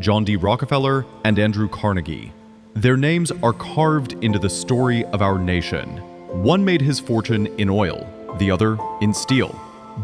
John D. Rockefeller and Andrew Carnegie. Their names are carved into the story of our nation. One made his fortune in oil, the other in steel.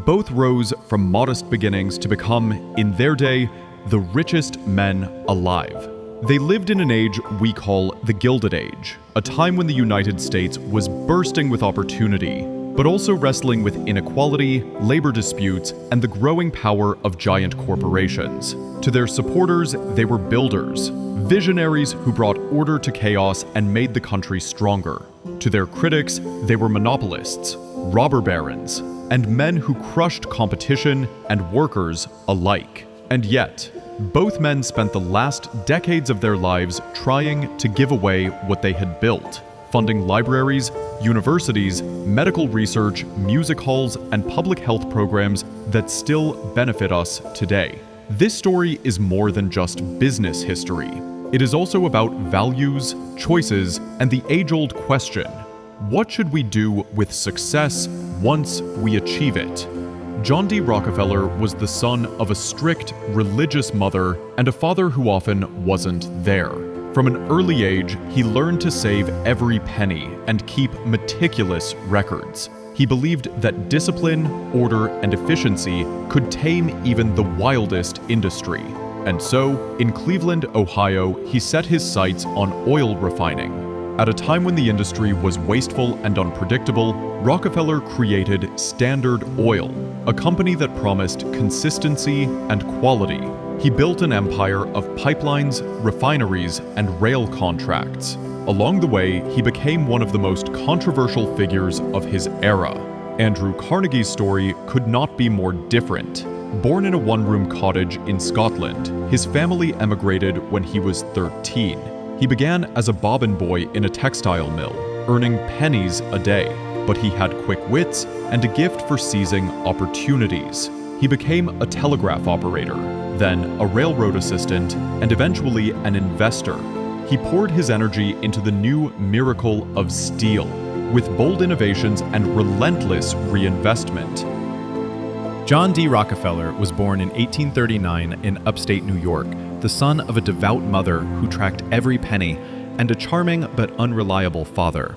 Both rose from modest beginnings to become, in their day, the richest men alive. They lived in an age we call the Gilded Age, a time when the United States was bursting with opportunity, but also wrestling with inequality, labor disputes, and the growing power of giant corporations. To their supporters, they were builders, visionaries who brought order to chaos and made the country stronger. To their critics, they were monopolists, robber barons, and men who crushed competition and workers alike. And yet, both men spent the last decades of their lives trying to give away what they had built, funding libraries, universities, medical research, music halls, and public health programs that still benefit us today. This story is more than just business history. It is also about values, choices, and the age-old question: what should we do with success once we achieve it? John D. Rockefeller was the son of a strict, religious mother and a father who often wasn't there. From an early age, he learned to save every penny and keep meticulous records. He believed that discipline, order, and efficiency could tame even the wildest industry. And so, in Cleveland, Ohio, he set his sights on oil refining. At a time when the industry was wasteful and unpredictable, Rockefeller created Standard Oil, a company that promised consistency and quality. He built an empire of pipelines, refineries, and rail contracts. Along the way, he became one of the most controversial figures of his era. Andrew Carnegie's story could not be more different. Born in a one-room cottage in Scotland, his family emigrated when he was 13. He began as a bobbin boy in a textile mill, earning pennies a day, but he had quick wits and a gift for seizing opportunities. He became a telegraph operator, then a railroad assistant, and eventually an investor. He poured his energy into the new miracle of steel, with bold innovations and relentless reinvestment. John D. Rockefeller was born in 1839 in upstate New York, the son of a devout mother who tracked every penny, and a charming but unreliable father.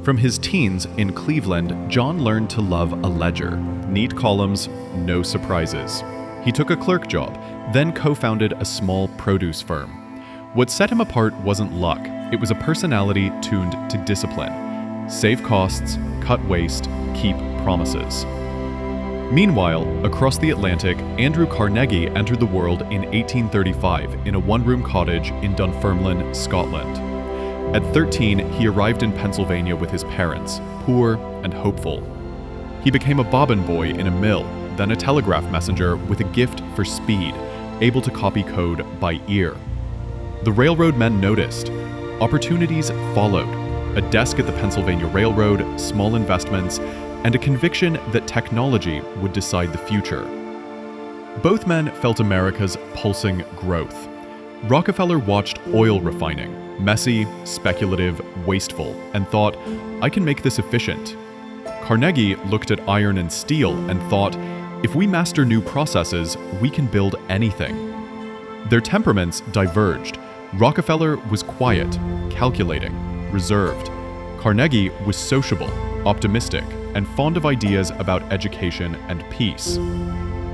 From his teens in Cleveland, John learned to love a ledger. Neat columns, no surprises. He took a clerk job, then co-founded a small produce firm. What set him apart wasn't luck, it was a personality tuned to discipline. Save costs, cut waste, keep promises. Meanwhile, across the Atlantic, Andrew Carnegie entered the world in 1835 in a one-room cottage in Dunfermline, Scotland. At 13, he arrived in Pennsylvania with his parents, poor and hopeful. He became a bobbin boy in a mill, then a telegraph messenger with a gift for speed, able to copy code by ear. The railroad men noticed. Opportunities followed. A desk at the Pennsylvania Railroad, small investments, and a conviction that technology would decide the future. Both men felt America's pulsing growth. Rockefeller watched oil refining, messy, speculative, wasteful, and thought, I can make this efficient. Carnegie looked at iron and steel and thought, if we master new processes, we can build anything. Their temperaments diverged. Rockefeller was quiet, calculating, reserved. Carnegie was sociable, optimistic, and fond of ideas about education and peace.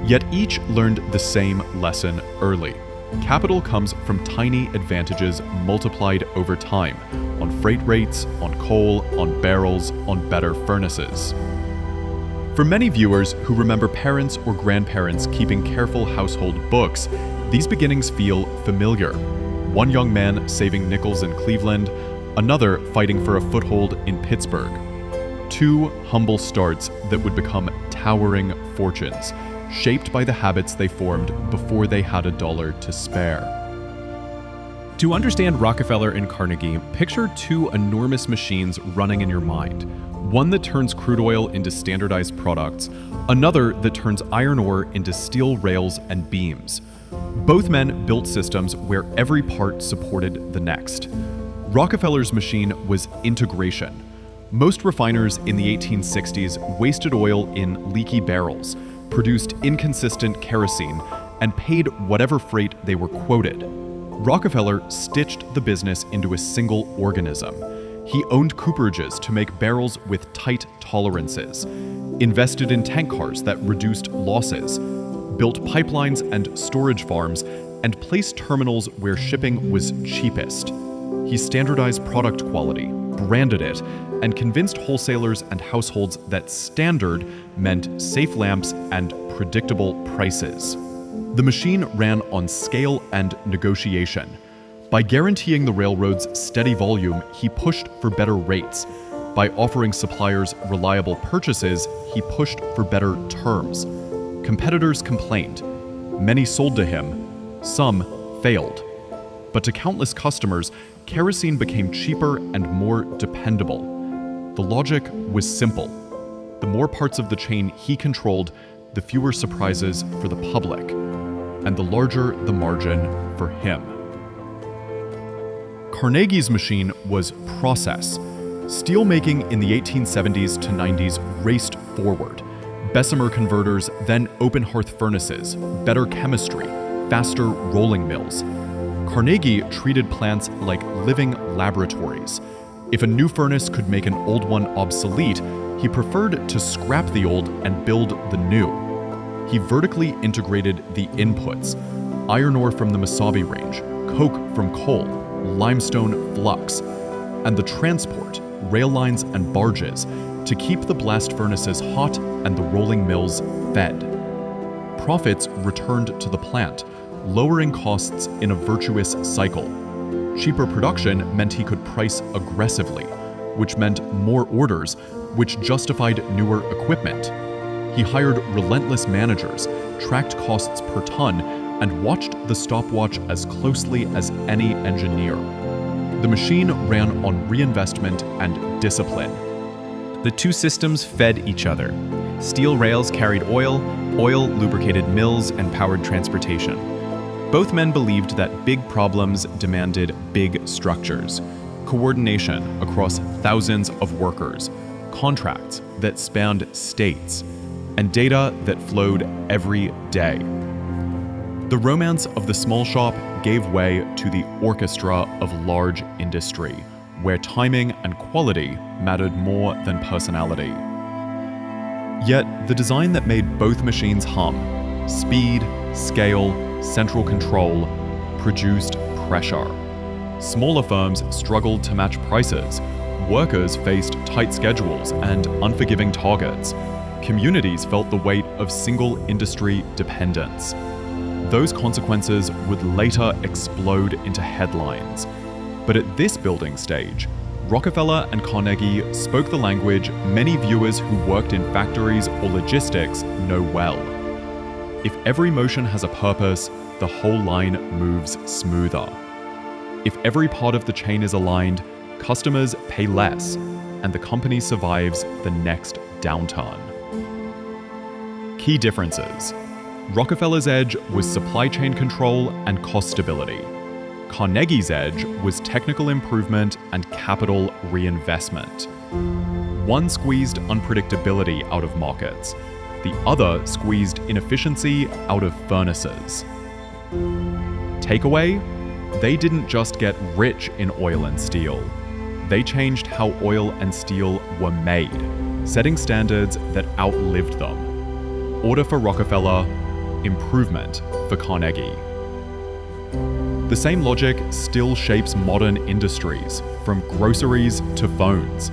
Yet each learned the same lesson early. Capital comes from tiny advantages multiplied over time, on freight rates, on coal, on barrels, on better furnaces. For many viewers who remember parents or grandparents keeping careful household books, these beginnings feel familiar. One young man saving nickels in Cleveland, another fighting for a foothold in Pittsburgh. Two humble starts that would become towering fortunes, shaped by the habits they formed before they had a dollar to spare. To understand Rockefeller and Carnegie, picture two enormous machines running in your mind. One that turns crude oil into standardized products, another that turns iron ore into steel rails and beams. Both men built systems where every part supported the next. Rockefeller's machine was integration. Most refiners in the 1860s wasted oil in leaky barrels, produced inconsistent kerosene, and paid whatever freight they were quoted. Rockefeller stitched the business into a single organism. He owned cooperages to make barrels with tight tolerances, invested in tank cars that reduced losses, built pipelines and storage farms, and placed terminals where shipping was cheapest. He standardized product quality, branded it, and convinced wholesalers and households that standard meant safe lamps and predictable prices. The machine ran on scale and negotiation. By guaranteeing the railroads steady volume, he pushed for better rates. By offering suppliers reliable purchases, he pushed for better terms. Competitors complained. Many sold to him. Some failed. But to countless customers, kerosene became cheaper and more dependable. The logic was simple. The more parts of the chain he controlled, the fewer surprises for the public, and the larger the margin for him. Carnegie's machine was process. Steelmaking in the 1870s to 90s raced forward. Bessemer converters, then open-hearth furnaces, better chemistry, faster rolling mills. Carnegie treated plants like living laboratories. If a new furnace could make an old one obsolete, he preferred to scrap the old and build the new. He vertically integrated the inputs: iron ore from the Mesabi Range, coke from coal, limestone flux, and the transport, rail lines and barges, to keep the blast furnaces hot and the rolling mills fed. Profits returned to the plant, lowering costs in a virtuous cycle. Cheaper production meant he could price aggressively, which meant more orders, which justified newer equipment. He hired relentless managers, tracked costs per ton, and watched the stopwatch as closely as any engineer. The machine ran on reinvestment and discipline. The two systems fed each other. Steel rails carried oil, oil lubricated mills and powered transportation. Both men believed that big problems demanded big structures, coordination across thousands of workers, contracts that spanned states, and data that flowed every day. The romance of the small shop gave way to the orchestra of large industry, where timing and quality mattered more than personality. Yet, the design that made both machines hum, speed, scale, central control, produced pressure. Smaller firms struggled to match prices. Workers faced tight schedules and unforgiving targets. Communities felt the weight of single industry dependence. Those consequences would later explode into headlines. But at this building stage, Rockefeller and Carnegie spoke the language many viewers who worked in factories or logistics know well. If every motion has a purpose, the whole line moves smoother. If every part of the chain is aligned, customers pay less, and the company survives the next downturn. Key differences. Rockefeller's edge was supply chain control and cost stability. Carnegie's edge was technical improvement and capital reinvestment. One squeezed unpredictability out of markets. The other squeezed inefficiency out of furnaces. Takeaway? They didn't just get rich in oil and steel. They changed how oil and steel were made, setting standards that outlived them. Order for Rockefeller, improvement for Carnegie. The same logic still shapes modern industries, from groceries to phones.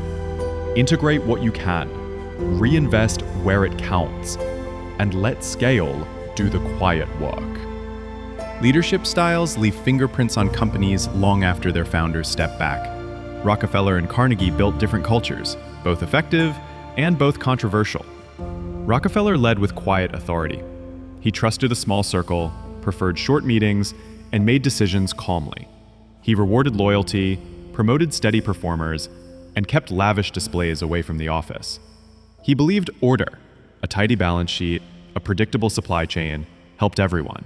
Integrate what you can, reinvest where it counts, and let scale do the quiet work. Leadership styles leave fingerprints on companies long after their founders step back. Rockefeller and Carnegie built different cultures, both effective and both controversial. Rockefeller led with quiet authority. He trusted a small circle, preferred short meetings, and made decisions calmly. He rewarded loyalty, promoted steady performers, and kept lavish displays away from the office. He believed order, a tidy balance sheet, a predictable supply chain, helped everyone.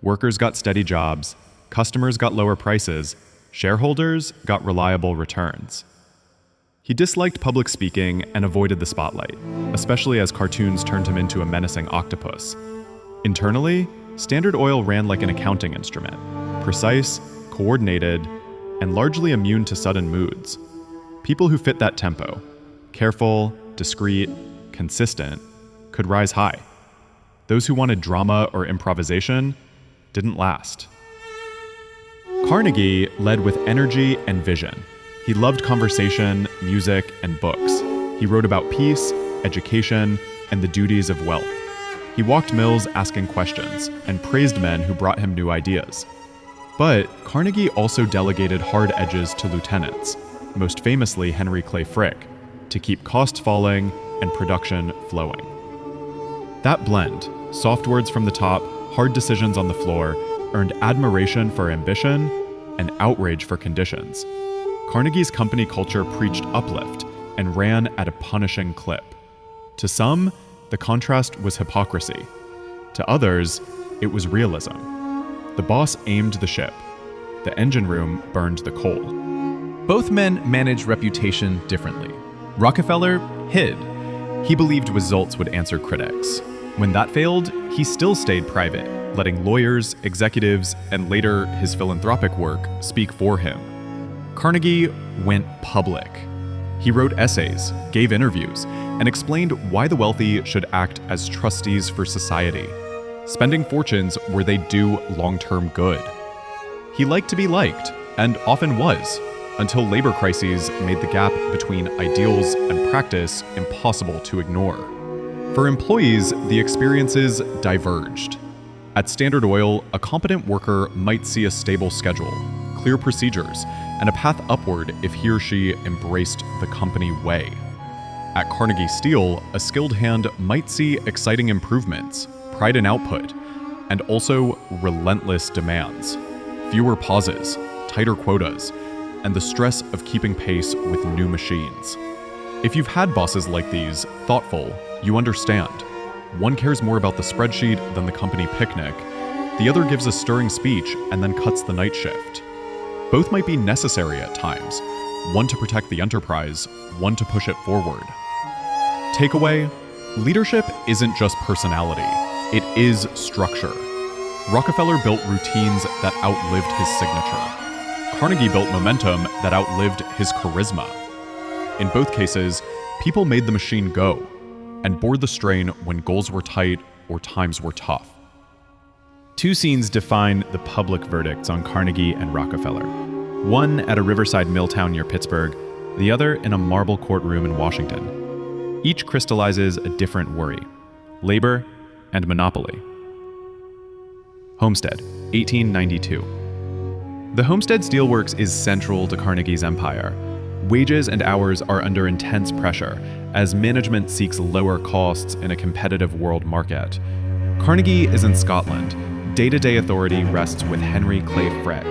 Workers got steady jobs, customers got lower prices, shareholders got reliable returns. He disliked public speaking and avoided the spotlight, especially as cartoons turned him into a menacing octopus. Internally, Standard Oil ran like an accounting instrument, precise, coordinated, and largely immune to sudden moods. People who fit that tempo, careful, discreet, consistent, could rise high. Those who wanted drama or improvisation didn't last. Carnegie led with energy and vision. He loved conversation, music, and books. He wrote about peace, education, and the duties of wealth. He walked mills asking questions and praised men who brought him new ideas. But Carnegie also delegated hard edges to lieutenants, most famously Henry Clay Frick, to keep costs falling and production flowing. That blend, soft words from the top, hard decisions on the floor, earned admiration for ambition and outrage for conditions. Carnegie's company culture preached uplift and ran at a punishing clip. To some, the contrast was hypocrisy. To others, it was realism. The boss aimed the ship. The engine room burned the coal. Both men managed reputation differently. Rockefeller hid. He believed results would answer critics. When that failed, he still stayed private, letting lawyers, executives, and later his philanthropic work speak for him. Carnegie went public. He wrote essays, gave interviews, and explained why the wealthy should act as trustees for society, spending fortunes where they do long-term good. He liked to be liked, and often was, until labor crises made the gap between ideals and practice impossible to ignore. For employees, the experiences diverged. At Standard Oil, a competent worker might see a stable schedule, clear procedures, and a path upward if he or she embraced the company way. At Carnegie Steel, a skilled hand might see exciting improvements, pride in output, and also relentless demands, fewer pauses, tighter quotas, and the stress of keeping pace with new machines. If you've had bosses like these, thoughtful, you understand. One cares more about the spreadsheet than the company picnic. The other gives a stirring speech and then cuts the night shift. Both might be necessary at times, one to protect the enterprise, one to push it forward. Takeaway: leadership isn't just personality, it is structure. Rockefeller built routines that outlived his signature. Carnegie built momentum that outlived his charisma. In both cases, people made the machine go and bore the strain when goals were tight or times were tough. Two scenes define the public verdicts on Carnegie and Rockefeller. One at a riverside mill town near Pittsburgh, the other in a marble courtroom in Washington. Each crystallizes a different worry: labor and monopoly. Homestead, 1892. The Homestead Steelworks is central to Carnegie's empire. Wages and hours are under intense pressure as management seeks lower costs in a competitive world market. Carnegie is in Scotland. Day-to-day authority rests with Henry Clay Frick.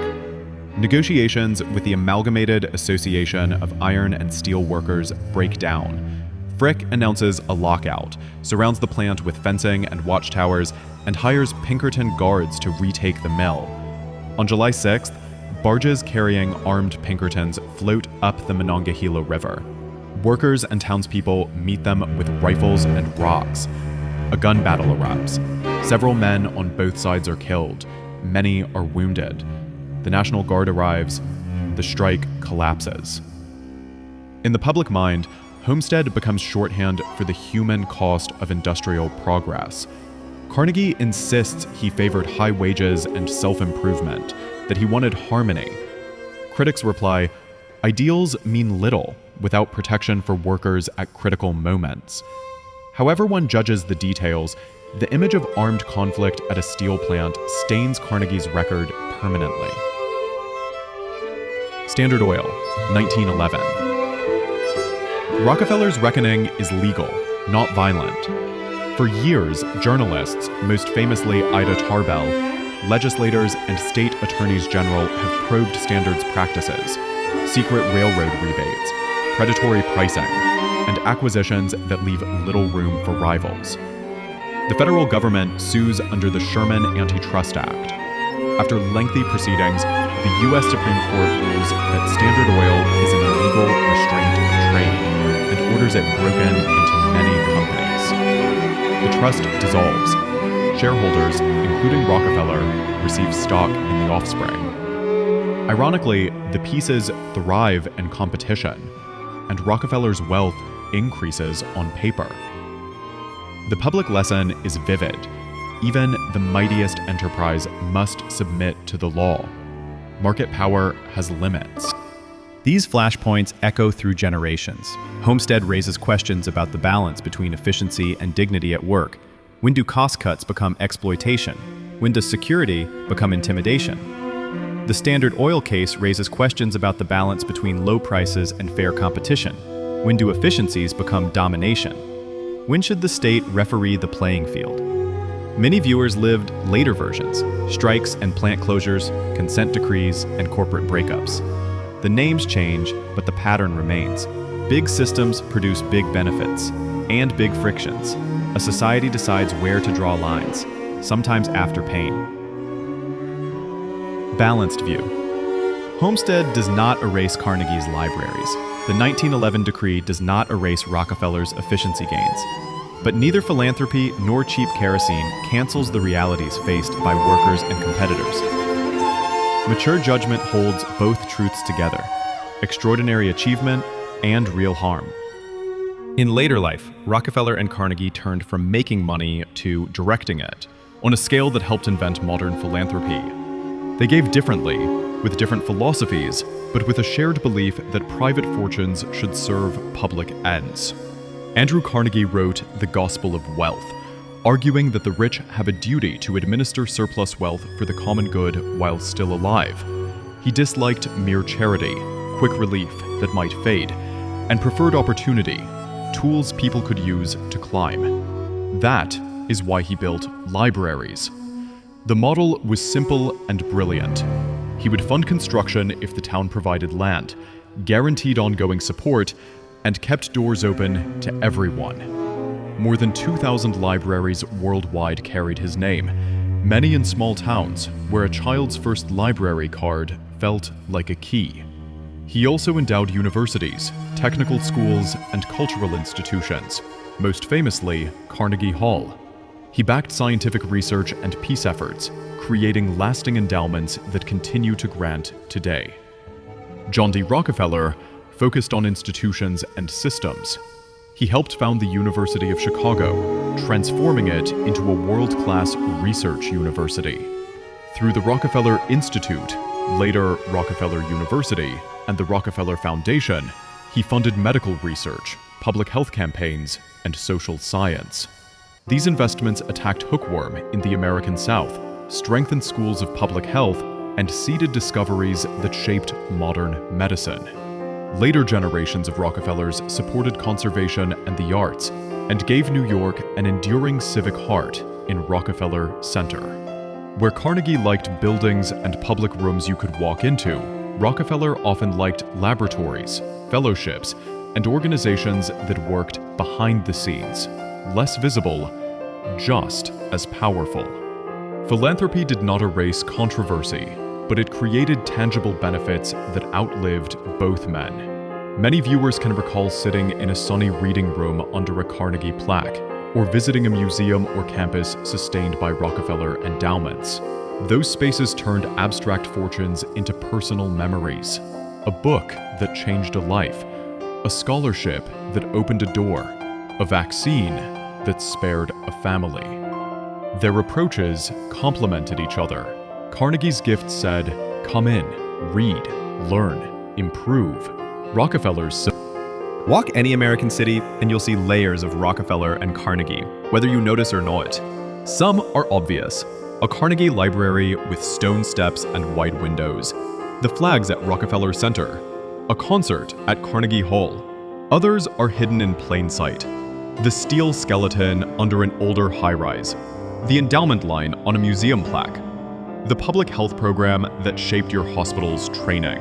Negotiations with the Amalgamated Association of Iron and Steel Workers break down. Frick announces a lockout, surrounds the plant with fencing and watchtowers, and hires Pinkerton guards to retake the mill. On July 6th, barges carrying armed Pinkertons float up the Monongahela River. Workers and townspeople meet them with rifles and rocks. A gun battle erupts. Several men on both sides are killed. Many are wounded. The National Guard arrives. The strike collapses. In the public mind, Homestead becomes shorthand for the human cost of industrial progress. Carnegie insists he favored high wages and self-improvement, that he wanted harmony. Critics reply, ideals mean little without protection for workers at critical moments. However one judges the details, the image of armed conflict at a steel plant stains Carnegie's record permanently. Standard Oil, 1911. Rockefeller's reckoning is legal, not violent. For years, journalists, most famously Ida Tarbell, legislators, and state attorneys general have probed Standard's practices: secret railroad rebates, predatory pricing, and acquisitions that leave little room for rivals. The federal government sues under the Sherman Antitrust Act. After lengthy proceedings, the U.S. Supreme Court rules that Standard Oil is an illegal restraint of trade and orders it broken into many companies. The trust dissolves. shareholders, including Rockefeller, receive stock in the offspring. Ironically, the pieces thrive in competition, and Rockefeller's wealth increases on paper. The public lesson is vivid. Even the mightiest enterprise must submit to the law. Market power has limits. These flashpoints echo through generations. Homestead raises questions about the balance between efficiency and dignity at work. When do cost cuts become exploitation? When does security become intimidation? The Standard Oil case raises questions about the balance between low prices and fair competition. When do efficiencies become domination? When should the state referee the playing field? Many viewers lived later versions: strikes and plant closures, consent decrees, and corporate breakups. The names change, but the pattern remains. Big systems produce big benefits and big frictions. A society decides where to draw lines, sometimes after pain. Balanced view. Homestead does not erase Carnegie's libraries. The 1911 decree does not erase Rockefeller's efficiency gains. But neither philanthropy nor cheap kerosene cancels the realities faced by workers and competitors. Mature judgment holds both truths together: extraordinary achievement and real harm. In later life, Rockefeller and Carnegie turned from making money to directing it, on a scale that helped invent modern philanthropy. They gave differently, with different philosophies, but with a shared belief that private fortunes should serve public ends. Andrew Carnegie wrote The Gospel of Wealth, arguing that the rich have a duty to administer surplus wealth for the common good while still alive. He disliked mere charity, quick relief that might fade, and preferred opportunity, tools people could use to climb. That is why he built libraries. The model was simple and brilliant. He would fund construction if the town provided land, guaranteed ongoing support, and kept doors open to everyone. More than 2,000 libraries worldwide carried his name, many in small towns where a child's first library card felt like a key. He also endowed universities, technical schools, and cultural institutions, most famously Carnegie Hall. He backed scientific research and peace efforts, creating lasting endowments that continue to grant today. John D. Rockefeller focused on institutions and systems. He helped found the University of Chicago, transforming it into a world-class research university. Through the Rockefeller Institute, later Rockefeller University, and the Rockefeller Foundation, he funded medical research, public health campaigns, and social science. These investments attacked hookworm in the American South, strengthened schools of public health, and seeded discoveries that shaped modern medicine. Later generations of Rockefellers supported conservation and the arts, and gave New York an enduring civic heart in Rockefeller Center. Where Carnegie liked buildings and public rooms you could walk into, Rockefeller often liked laboratories, fellowships, and organizations that worked behind the scenes, less visible, just as powerful. Philanthropy did not erase controversy, but it created tangible benefits that outlived both men. Many viewers can recall sitting in a sunny reading room under a Carnegie plaque, or visiting a museum or campus sustained by Rockefeller endowments. Those spaces turned abstract fortunes into personal memories, a book that changed a life, a scholarship that opened a door, a vaccine that spared a family. Their approaches complemented each other. Carnegie's gift said, "Come in, read, learn, improve." Rockefeller's Walk any American city and you'll see layers of Rockefeller and Carnegie, whether you notice or not. Some are obvious. A Carnegie library with stone steps and wide windows. The flags at Rockefeller Center. A concert at Carnegie Hall. Others are hidden in plain sight. The steel skeleton under an older high-rise. The endowment line on a museum plaque. The public health program that shaped your hospital's training.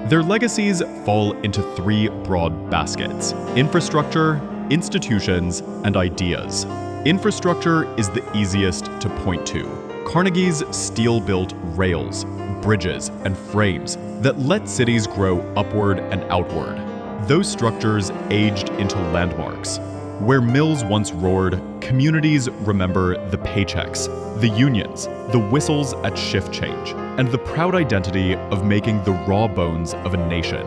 Their legacies fall into three broad baskets: infrastructure, institutions, and ideas. Infrastructure is the easiest to point to. Carnegie's steel-built rails, bridges, and frames that let cities grow upward and outward. Those structures aged into landmarks. Where mills once roared, communities remember the paychecks, the unions, the whistles at shift change, and the proud identity of making the raw bones of a nation.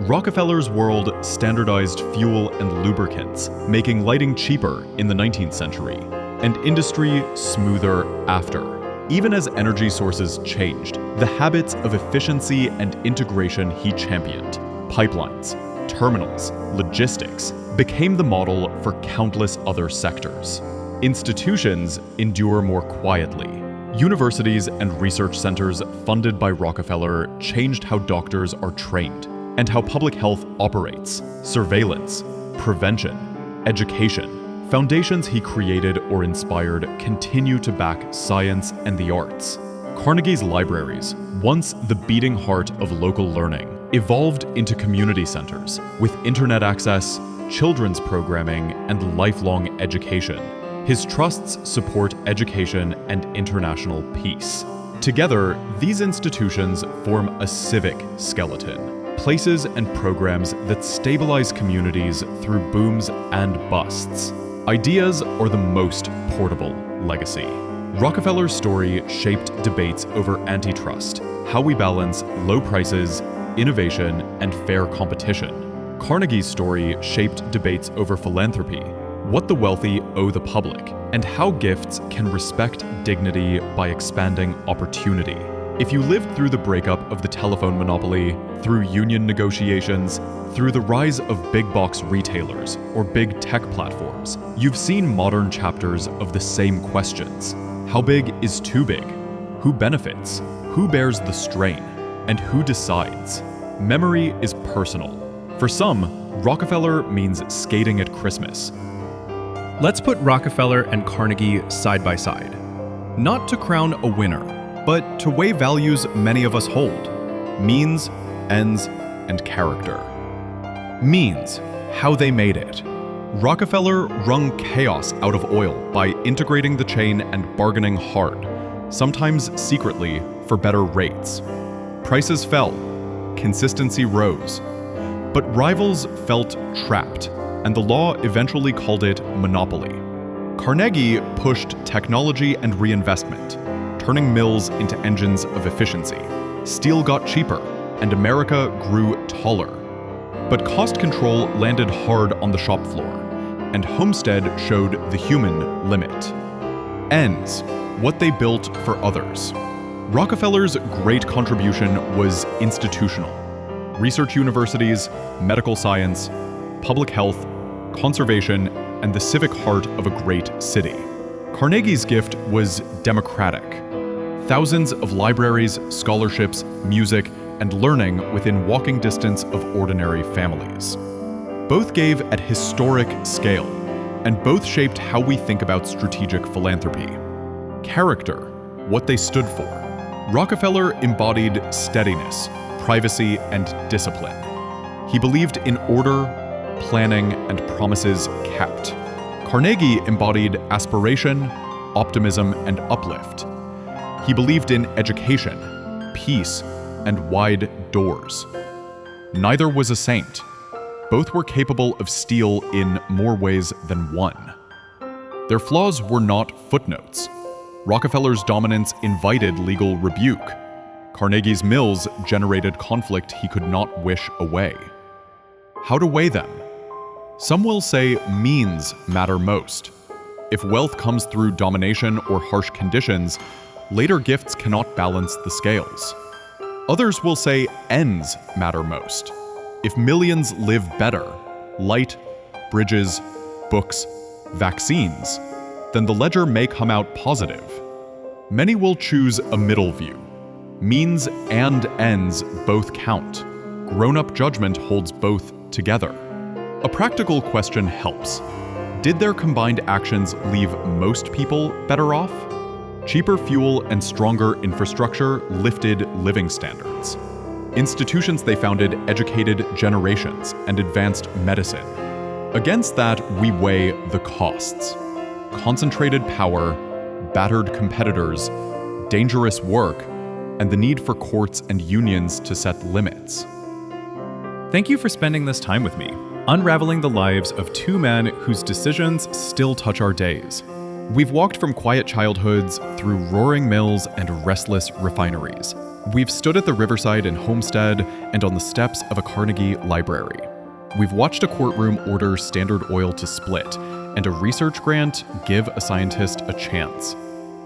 Rockefeller's world standardized fuel and lubricants, making lighting cheaper in the 19th century, and industry smoother after. Even as energy sources changed, the habits of efficiency and integration he championed, pipelines, terminals, logistics, became the model for countless other sectors. Institutions endure more quietly. Universities and research centers funded by Rockefeller changed how doctors are trained and how public health operates, surveillance, prevention, education. Foundations he created or inspired continue to back science and the arts. Carnegie's libraries, once the beating heart of local learning, evolved into community centers with internet access, children's programming, and lifelong education. His trusts support education and international peace. Together, these institutions form a civic skeleton, places and programs that stabilize communities through booms and busts. Ideas are the most portable legacy. Rockefeller's story shaped debates over antitrust, how we balance low prices, innovation, and fair competition. Carnegie's story shaped debates over philanthropy, what the wealthy owe the public, and how gifts can respect dignity by expanding opportunity. If you lived through the breakup of the telephone monopoly, through union negotiations, through the rise of big box retailers or big tech platforms, you've seen modern chapters of the same questions. How big is too big? Who benefits? Who bears the strain? And who decides? Memory is personal. For some, Rockefeller means skating at Christmas. Let's put Rockefeller and Carnegie side by side. Not to crown a winner, but to weigh values many of us hold: means, ends, and character. Means, how they made it. Rockefeller wrung chaos out of oil by integrating the chain and bargaining hard, sometimes secretly, for better rates. Prices fell, consistency rose, but rivals felt trapped, and the law eventually called it monopoly. Carnegie pushed technology and reinvestment, turning mills into engines of efficiency. Steel got cheaper, and America grew taller. But cost control landed hard on the shop floor, and Homestead showed the human limit. Ends, what they built for others. Rockefeller's great contribution was institutional. Research universities, medical science, public health, conservation, and the civic heart of a great city. Carnegie's gift was democratic. Thousands of libraries, scholarships, music, and learning within walking distance of ordinary families. Both gave at historic scale, and both shaped how we think about strategic philanthropy. Character, what they stood for. Rockefeller embodied steadiness, privacy, and discipline. He believed in order, planning, and promises kept. Carnegie embodied aspiration, optimism, and uplift. He believed in education, peace, and wide doors. Neither was a saint. Both were capable of steel in more ways than one. Their flaws were not footnotes. Rockefeller's dominance invited legal rebuke. Carnegie's mills generated conflict he could not wish away. How to weigh them? Some will say means matter most. If wealth comes through domination or harsh conditions, later gifts cannot balance the scales. Others will say ends matter most. If millions live better, light, bridges, books, vaccines, then the ledger may come out positive. Many will choose a middle view. Means and ends both count. Grown-up judgment holds both together. A practical question helps. Did their combined actions leave most people better off? Cheaper fuel and stronger infrastructure lifted living standards. Institutions they founded educated generations and advanced medicine. Against that, we weigh the costs. Concentrated power, battered competitors, dangerous work, and the need for courts and unions to set limits. Thank you for spending this time with me. unraveling the lives of two men whose decisions still touch our days. We've walked from quiet childhoods through roaring mills and restless refineries. We've stood at the riverside in Homestead and on the steps of a Carnegie library. We've watched a courtroom order Standard Oil to split and a research grant give a scientist a chance.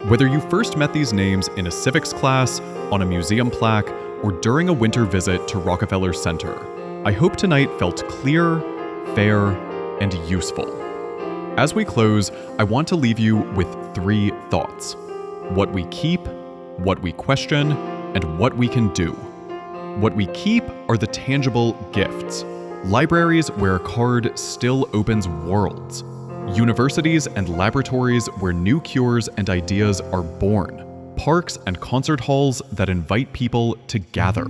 Whether you first met these names in a civics class, on a museum plaque, or during a winter visit to Rockefeller Center, I hope tonight felt clear, fair, and useful. As we close, I want to leave you with 3 thoughts: what we keep, what we question, and what we can do. What we keep are the tangible gifts. Libraries where a card still opens worlds. Universities and laboratories where new cures and ideas are born. Parks and concert halls that invite people to gather.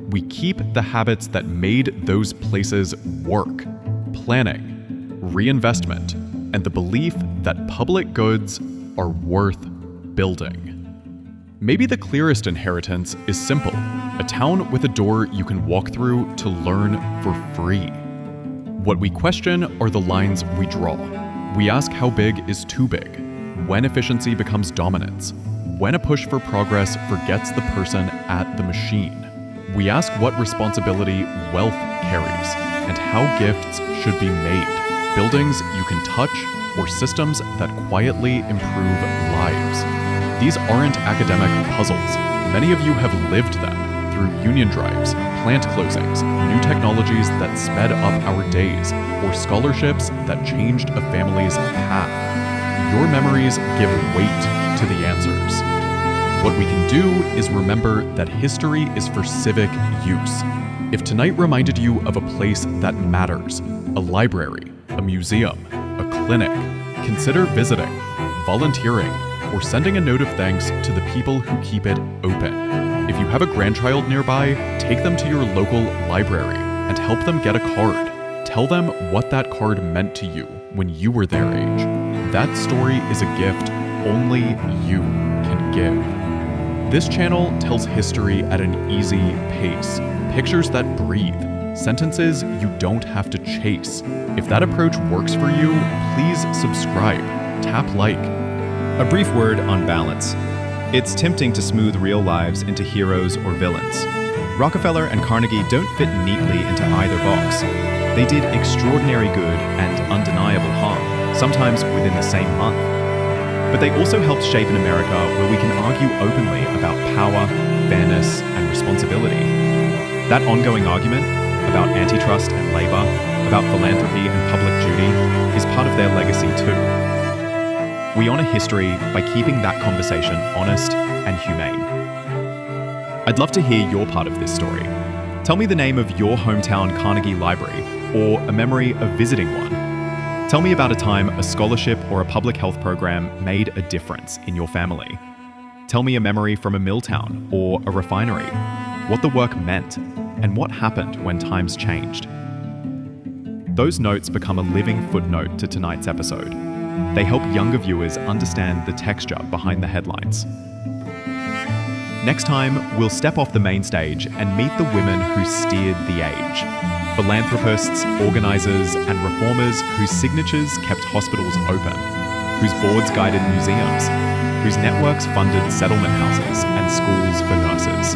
We keep the habits that made those places work. Planning, reinvestment, and the belief that public goods are worth building. Maybe the clearest inheritance is simple: a town with a door you can walk through to learn for free. What we question are the lines we draw. We ask how big is too big, when efficiency becomes dominance, when a push for progress forgets the person at the machine. We ask what responsibility wealth carries, and how gifts should be made. Buildings you can touch, or systems that quietly improve lives. These aren't academic puzzles. Many of you have lived them through union drives, plant closings, new technologies that sped up our days, or scholarships that changed a family's path. Your memories give weight to the answers. What we can do is remember that history is for civic use. If tonight reminded you of a place that matters, a library, a museum, a clinic, consider visiting, volunteering, or sending a note of thanks to the people who keep it open. If you have a grandchild nearby, take them to your local library and help them get a card. Tell them what that card meant to you when you were their age. That story is a gift only you can give. This channel tells history at an easy pace. Pictures that breathe. Sentences you don't have to chase. If that approach works for you, please subscribe. Tap like. A brief word on balance. It's tempting to smooth real lives into heroes or villains. Rockefeller and Carnegie don't fit neatly into either box. They did extraordinary good and undeniable harm, sometimes within the same month. But they also helped shape an America where we can argue openly about power, fairness, and responsibility. That ongoing argument about antitrust and labor, about philanthropy and public duty, is part of their legacy too. We honor history by keeping that conversation honest and humane. I'd love to hear your part of this story. Tell me the name of your hometown Carnegie Library, or a memory of visiting one. Tell me about a time a scholarship or a public health program made a difference in your family. Tell me a memory from a mill town or a refinery, what the work meant, and what happened when times changed. Those notes become a living footnote to tonight's episode. They help younger viewers understand the texture behind the headlines. Next time, we'll step off the main stage and meet the women who steered the age. Philanthropists, organisers, and reformers whose signatures kept hospitals open, whose boards guided museums, whose networks funded settlement houses and schools for nurses.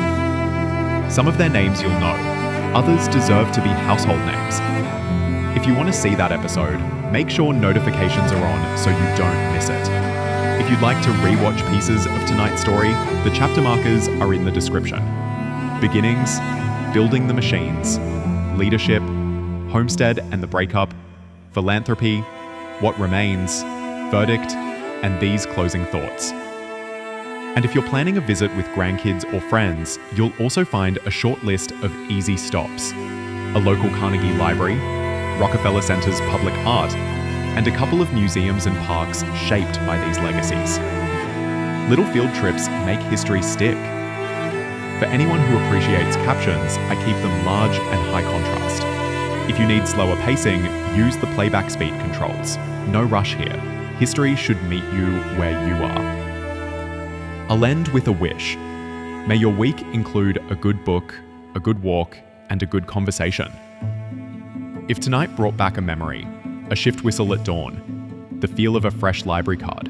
Some of their names you'll know, others deserve to be household names. If you want to see that episode, make sure notifications are on so you don't miss it. If you'd like to rewatch pieces of tonight's story, the chapter markers are in the description. Beginnings, Building the Machines, Leadership, Homestead and the Breakup, Philanthropy, What Remains, Verdict, and these closing thoughts. And if you're planning a visit with grandkids or friends, you'll also find a short list of easy stops. A local Carnegie Library, Rockefeller Center's public art, and a couple of museums and parks shaped by these legacies. Little field trips make history stick. For anyone who appreciates captions, I keep them large and high contrast. If you need slower pacing, use the playback speed controls. No rush here. History should meet you where you are. I'll end with a wish. May your week include a good book, a good walk, and a good conversation. If tonight brought back a memory, a shift whistle at dawn, the feel of a fresh library card,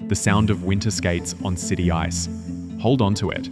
the sound of winter skates on city ice, hold on to it.